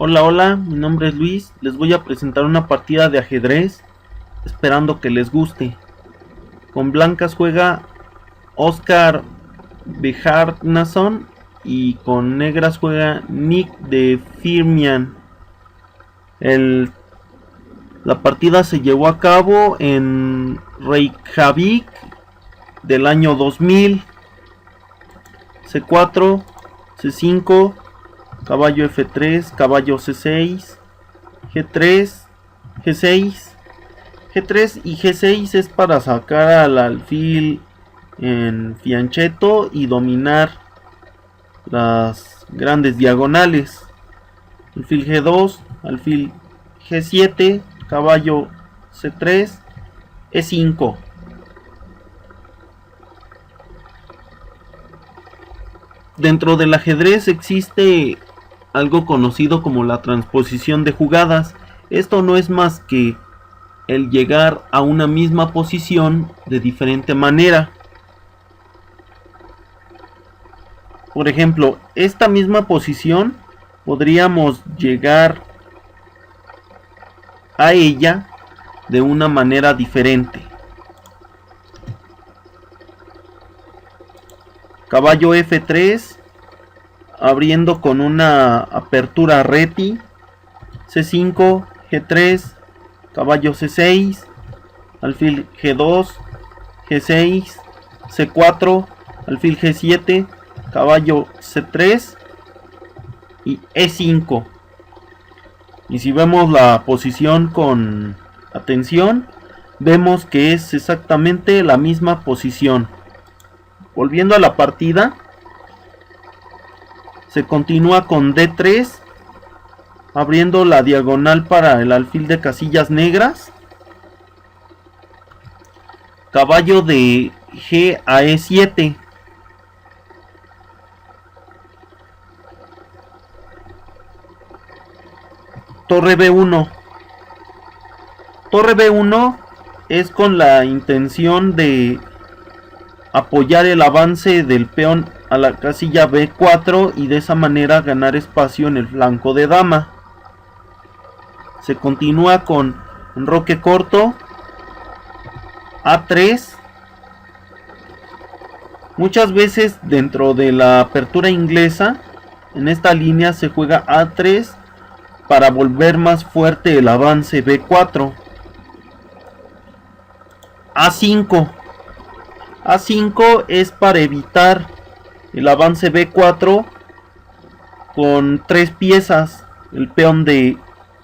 Hola, hola, mi nombre es Luis, les voy a presentar una partida de ajedrez, esperando que les guste. Con blancas juega Oscar Bejarnason y con negras juega Nick de Firmian. El, la partida se llevó a cabo en Reykjavik del año 2000. C4, C5, caballo F3, caballo C6, G3, G6, G3 y G6 es para sacar al alfil en fianchetto y dominar las grandes diagonales. Alfil G2, alfil G7, caballo C3, E5. Dentro del ajedrez existe algo conocido como la transposición de jugadas. Esto no es más que el llegar a una misma posición de diferente manera. Por ejemplo, esta misma posición podríamos llegar a ella de una manera diferente. Caballo F3, abriendo con una apertura reti. C5, G3, caballo C6, alfil G2, G6, C4, alfil G7, caballo C3 y E5. Y si vemos la posición con atención, vemos que es exactamente la misma posición. Volviendo a la partida, se continúa con D3, abriendo la diagonal para el alfil de casillas negras. Caballo de G a E7. Torre B1. Torre B1 es con la intención de apoyar el avance del peón a la casilla B4 y de esa manera ganar espacio en el flanco de dama. Se continúa con enroque corto, A3. Muchas veces dentro de la apertura inglesa, en esta línea se juega A3 para volver más fuerte el avance B4. A5. A5 es para evitar el avance B4 con tres piezas, el peón de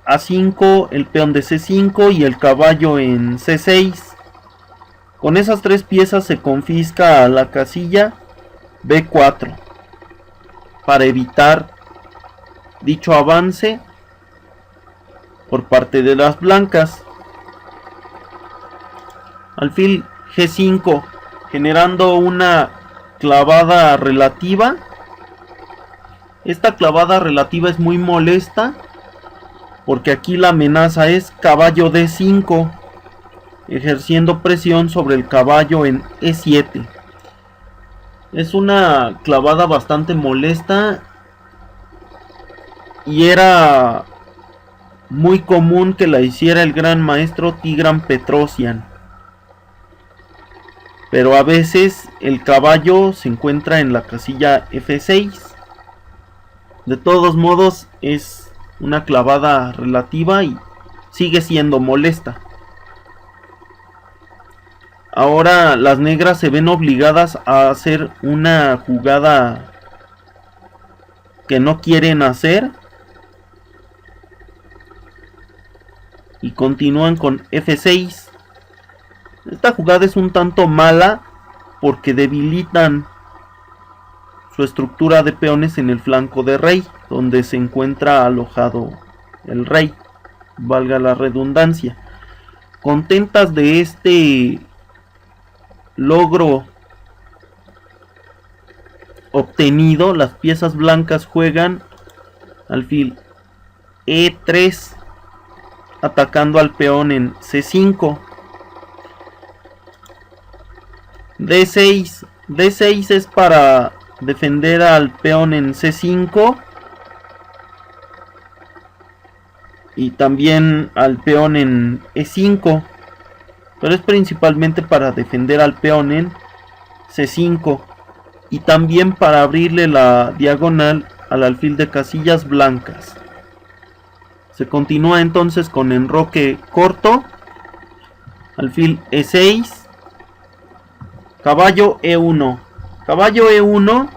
A5, el peón de C5 y el caballo en C6. Con esas tres piezas se confisca a la casilla B4 para evitar dicho avance por parte de las blancas. Alfil G5, generando una clavada relativa. Esta clavada relativa es muy molesta porque aquí la amenaza es caballo D5, ejerciendo presión sobre el caballo en E7. Es una clavada bastante molesta y era muy común que la hiciera el gran maestro Tigran Petrosian. Pero a veces el caballo se encuentra en la casilla F6. De todos modos es una clavada relativa y sigue siendo molesta. Ahora las negras se ven obligadas a hacer una jugada que no quieren hacer y continúan con F6. Esta jugada es un tanto mala porque debilitan su estructura de peones en el flanco de rey, donde se encuentra alojado el rey, valga la redundancia. Contentas de este logro obtenido, las piezas blancas juegan alfil E3, atacando al peón en C5. D6. D6 es para defender al peón en C5 y también al peón en E5, pero es principalmente para defender al peón en C5 y también para abrirle la diagonal al alfil de casillas blancas. Se continúa entonces con enroque corto, alfil E6, caballo E1. Caballo E1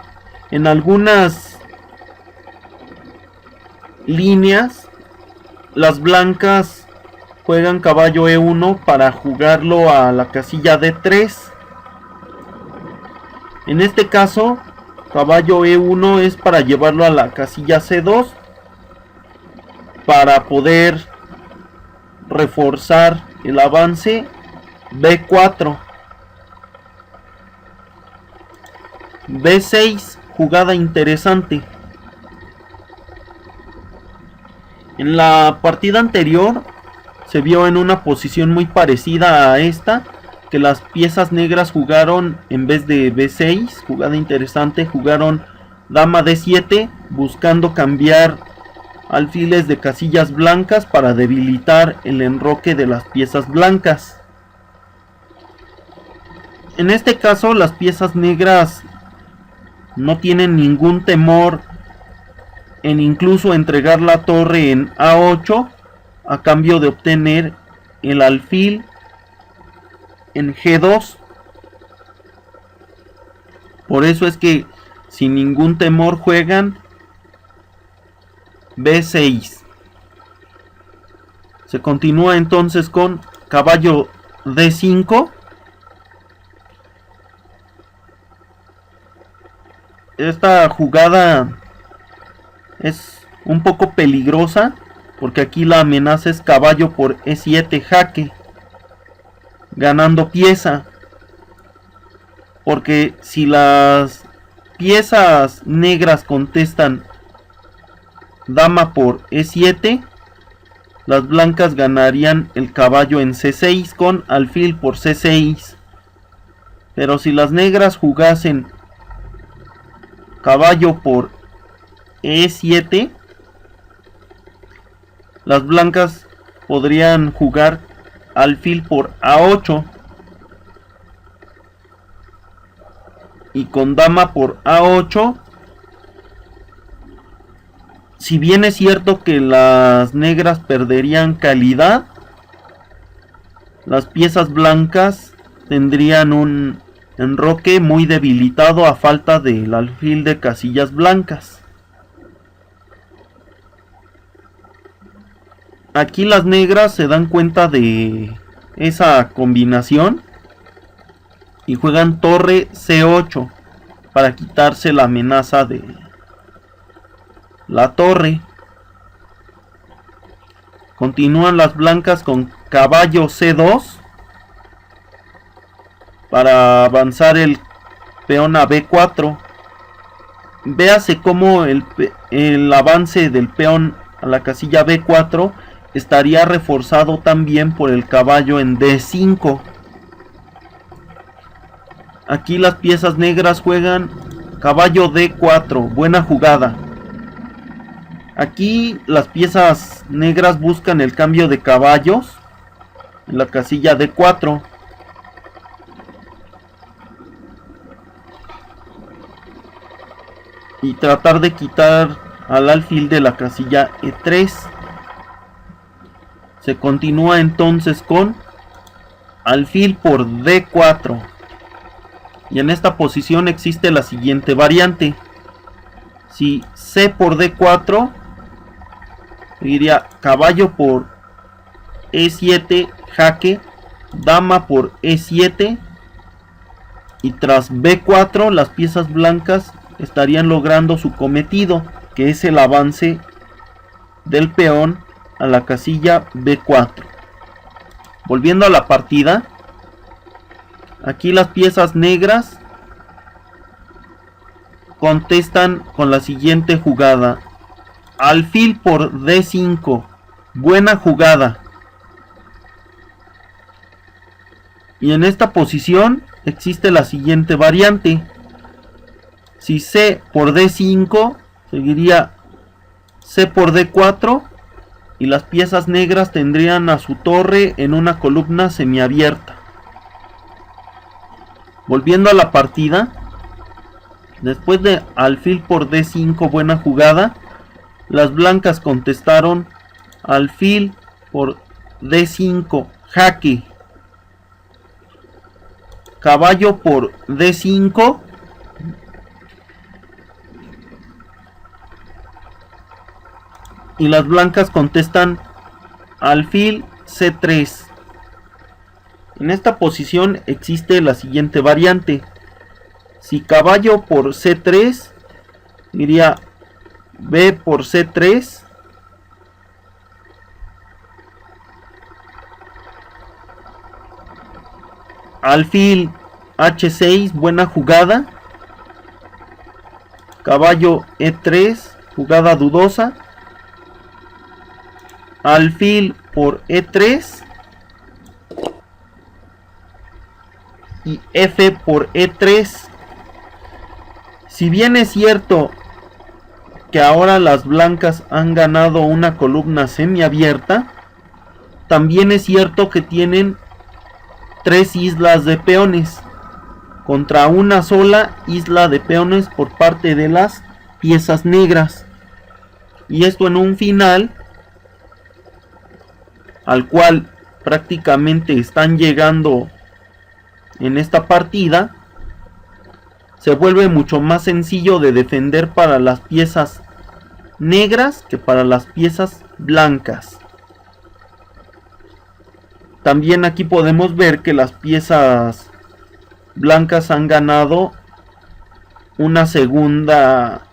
en algunas líneas las blancas juegan caballo E1 para jugarlo a la casilla D3. En este caso, caballo E1 es para llevarlo a la casilla C2 para poder reforzar el avance B4. B6, jugada interesante. En la partida anterior se vio en una posición muy parecida a esta, que las piezas negras jugaron en vez de B6, jugada interesante, jugaron dama D7 buscando cambiar alfiles de casillas blancas para debilitar el enroque de las piezas blancas. En este caso las piezas negras no tienen ningún temor en incluso entregar la torre en A8 a cambio de obtener el alfil en G2. Por eso es que sin ningún temor juegan B6. Se continúa entonces con caballo D5. Esta jugada es un poco peligrosa porque aquí la amenaza es caballo por E7 jaque, ganando pieza, porque si las piezas negras contestan dama por E7, las blancas ganarían el caballo en C6 con alfil por C6. Pero si las negras jugasen caballo por E7, las blancas podrían jugar alfil por A8 y con dama por A8. Si bien es cierto que las negras perderían calidad, las piezas blancas tendrían un enroque muy debilitado a falta del alfil de casillas blancas. Aquí las negras se dan cuenta de esa combinación y juegan torre C8 para quitarse la amenaza de la torre. Continúan las blancas con caballo C2 para avanzar el peón a B4. Véase cómo el avance del peón a la casilla B4 estaría reforzado también por el caballo en D5. Aquí las piezas negras juegan caballo D4, buena jugada. Aquí las piezas negras buscan el cambio de caballos en la casilla D4. Y tratar de quitar al alfil de la casilla E3. Se continúa entonces con alfil por D4. Y en esta posición existe la siguiente variante. Si C por D4, iría caballo por E7 jaque, dama por E7, y tras B4 las piezas blancas estarían logrando su cometido, que es el avance del peón a la casilla B4. Volviendo a la partida, aquí las piezas negras contestan con la siguiente jugada: alfil por D5, buena jugada. Y en esta posición existe la siguiente variante. Si C por D5, seguiría C por D4 y las piezas negras tendrían a su torre en una columna semiabierta. Volviendo a la partida, después de alfil por D5, buena jugada, las blancas contestaron alfil por D5, jaque. Caballo por D5. Y las blancas contestan alfil C3. En esta posición existe la siguiente variante. Si caballo por C3, iría B por C3. Alfil H6, buena jugada. Caballo E3, jugada dudosa. Alfil por E3. Y F por E3. Si bien es cierto que ahora las blancas han ganado una columna semiabierta, también es cierto que tienen 3 islas de peones contra una sola isla de peones por parte de las piezas negras. Y esto en un final al cual prácticamente están llegando en esta partida, se vuelve mucho más sencillo de defender para las piezas negras que para las piezas blancas. También aquí podemos ver que las piezas blancas han ganado una segunda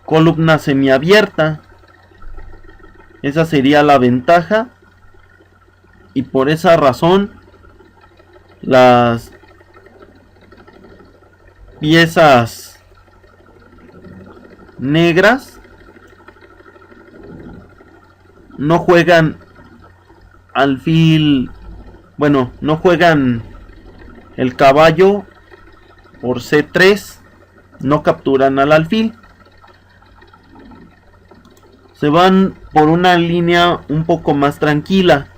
columna semiabierta. Esa sería la ventaja. Y por esa razón las piezas negras no juegan alfil, bueno, no juegan el caballo por C3, no capturan al alfil. Se van por una línea un poco más tranquila.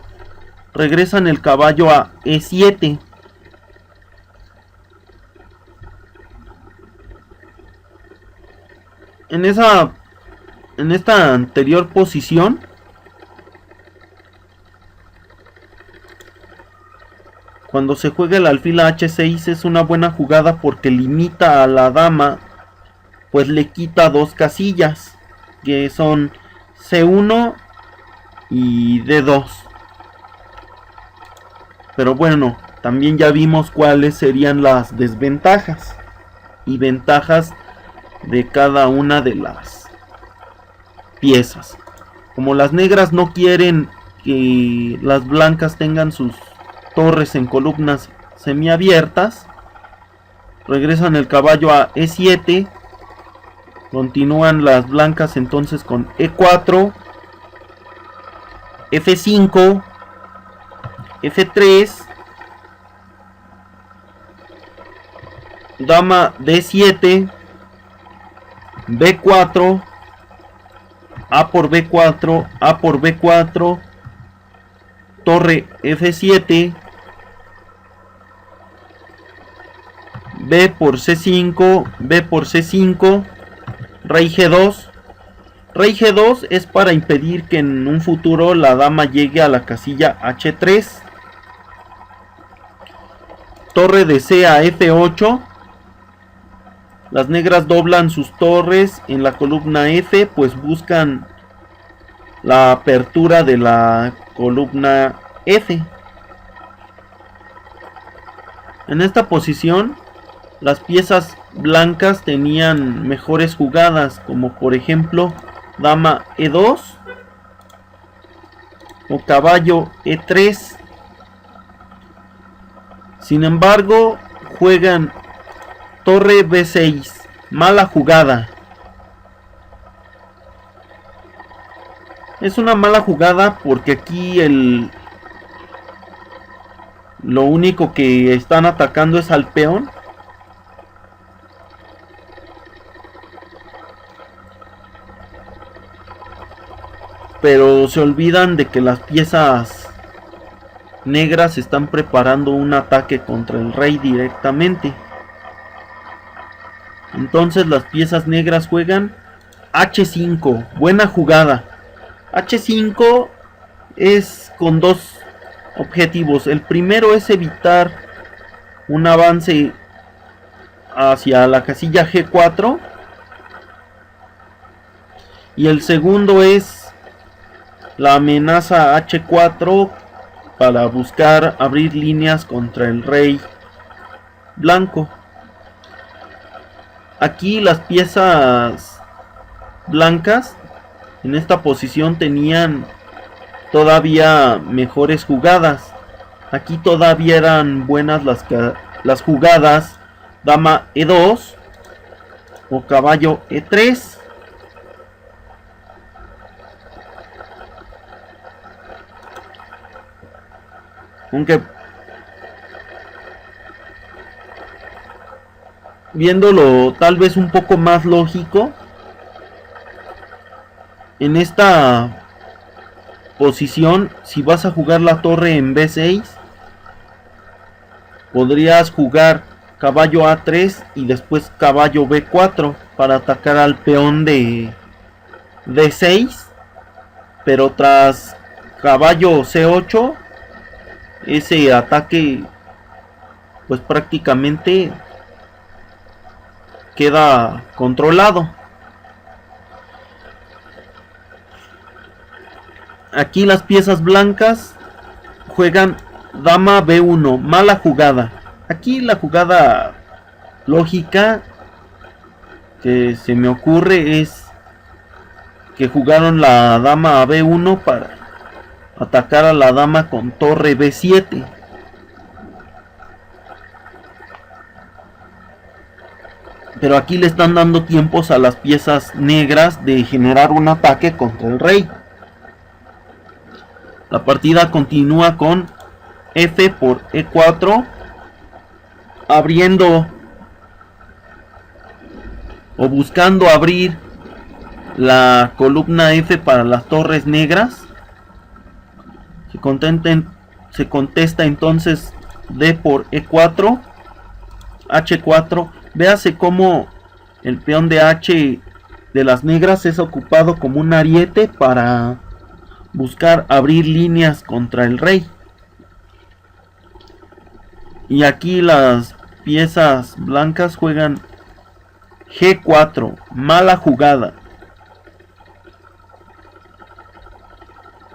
Regresan el caballo a E7. En esta anterior posición, cuando se juega el alfil a H6 es una buena jugada porque limita a la dama, pues le quita 2 casillas, que son C1 y D2. Pero bueno, también ya vimos cuáles serían las desventajas y ventajas de cada una de las piezas. Como las negras no quieren que las blancas tengan sus torres en columnas semiabiertas, regresan el caballo a E7. Continúan las blancas entonces con E4, F5, F3, dama D7, B4, A por B4, A por B4, torre F7, B por C5, B por C5, rey G2. Rey G2 es para impedir que en un futuro la dama llegue a la casilla H3. Torre de C a F8. Las negras doblan sus torres en la columna F, pues buscan la apertura de la columna F. En esta posición, las piezas blancas tenían mejores jugadas, como por ejemplo dama E2 o caballo E3. Sin embargo, juegan torre B6, mala jugada. Es una mala jugada porque aquí lo único que están atacando es al peón. pero se olvidan de que las piezas negras están preparando un ataque contra el rey directamente. Entonces las piezas negras juegan H5, buena jugada. H5 es con dos objetivos. El primero es evitar un avance hacia la casilla G4. Y el segundo es la amenaza H4 para buscar abrir líneas contra el rey blanco. Aquí las piezas blancas en esta posición tenían todavía mejores jugadas. Aquí todavía eran buenas las jugadas dama E2 o caballo E3. Aunque viéndolo tal vez un poco más lógico, en esta posición, si vas a jugar la torre en B6, podrías jugar caballo A3 y después caballo B4 para atacar al peón de D6, pero tras caballo C8 ese ataque pues prácticamente queda controlado. Aquí las piezas blancas juegan dama B1, mala jugada. Aquí la jugada lógica que se me ocurre es que jugaron la dama a B1 para atacar a la dama con torre B7. Pero aquí le están dando tiempos a las piezas negras de generar un ataque contra el rey. La partida continúa con F por E4, abriendo o buscando abrir la columna F para las torres negras. Se contesta entonces D por E4, H4. Véase cómo el peón de H de las negras es ocupado como un ariete para buscar abrir líneas contra el rey. Y aquí las piezas blancas juegan G4, mala jugada.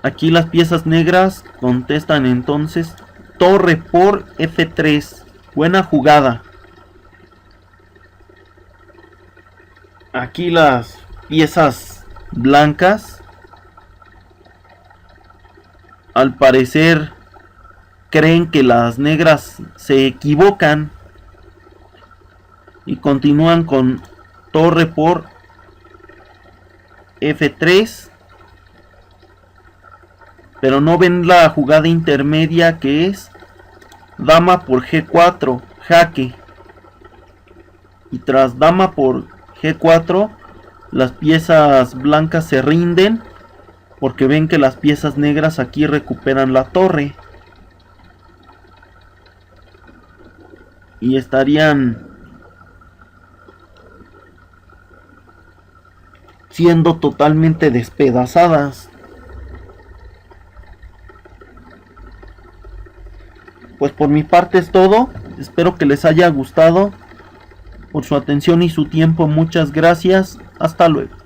Aquí las piezas negras contestan entonces torre por F3, buena jugada. Aquí las piezas blancas al parecer creen que las negras se equivocan y continúan con torre por F3, pero no ven la jugada intermedia que es dama por G4, jaque. Y tras dama por G4, las piezas blancas se rinden porque ven que las piezas negras aquí recuperan la torre. Y estarían siendo totalmente despedazadas. Pues por mi parte es todo. Espero que les haya gustado. Por su atención y su tiempo, muchas gracias. Hasta luego.